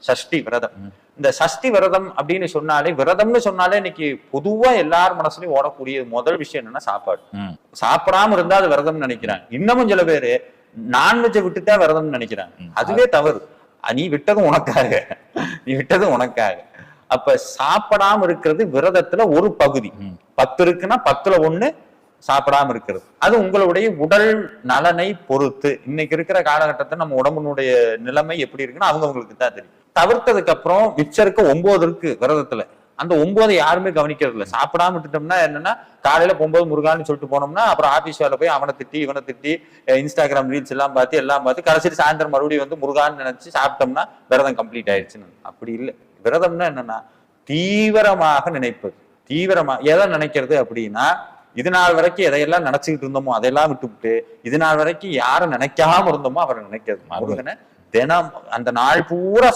சஷ்டி விரதம். இந்த சஷ்டி விரதம் அப்படின்னு சொன்னாலே, விரதம்னு சொன்னாலே இன்னைக்கு பொதுவா எல்லார் மனசுலயும் ஓடக்கூடிய முதல் விஷயம் என்னன்னா சாப்பாடு. சாப்பிடாம இருந்தா அது விரதம்னு நினைக்கிறாங்க. இன்னமும் சில பேரு நான்வெஜ்ஜை விட்டுட்டா விரதம்னு நினைக்கிறாங்க. அதுவே தவறு. நீ விட்டதும் உனக்காக. அப்ப சாப்பிடாம இருக்கிறது விரதத்துல ஒரு பகுதி. 10 இருக்குன்னா 10ல 1 சாப்பிடாம இருக்கிறது. அது உங்களுடைய உடல் நலனை பொறுத்து. இன்னைக்கு இருக்கிற காலகட்டத்தை நம்ம உடம்புனுடைய நிலைமை எப்படி இருக்குன்னு அவங்களுக்கு தான் தெரியும். தவிர்த்ததுக்கு அப்புறம் மிச்சம் இருக்க 9 இருக்கு விரதத்துல. அந்த 9 யாருமே கவனிக்கிறது இல்லை. சாப்பிடாம விட்டுட்டோம்னா என்னன்னா, காலையில 9 முருகான்னு சொல்லிட்டு போனோம்னா அப்புறம் ஆபீஸ் வேலை போய் அவனை திட்டி இவனை திட்டி இன்ஸ்டாகிராம் ரீல்ஸ் எல்லாம் பார்த்து கடைசியில் சாயந்தரம் மறுபடியும் வந்து முருகான்னு நினைச்சு சாப்பிட்டோம்னா விரதம் கம்ப்ளீட் ஆயிடுச்சுன்னு. அப்படி இல்லை. விரதம்னா என்னன்னா தீவிரமாக நினைப்பது. எதை நினைக்கிறது அப்படின்னா, இது நாள் வரைக்கும் எதையெல்லாம் நினைச்சுக்கிட்டு இருந்தோமோ அதையெல்லாம் விட்டுவிட்டு, இது நாள் வரைக்கும் யாரை நினைக்காம இருந்தோமோ அவரை நினைக்கிறது. முருகனை தினம் அந்த நாள் பூரா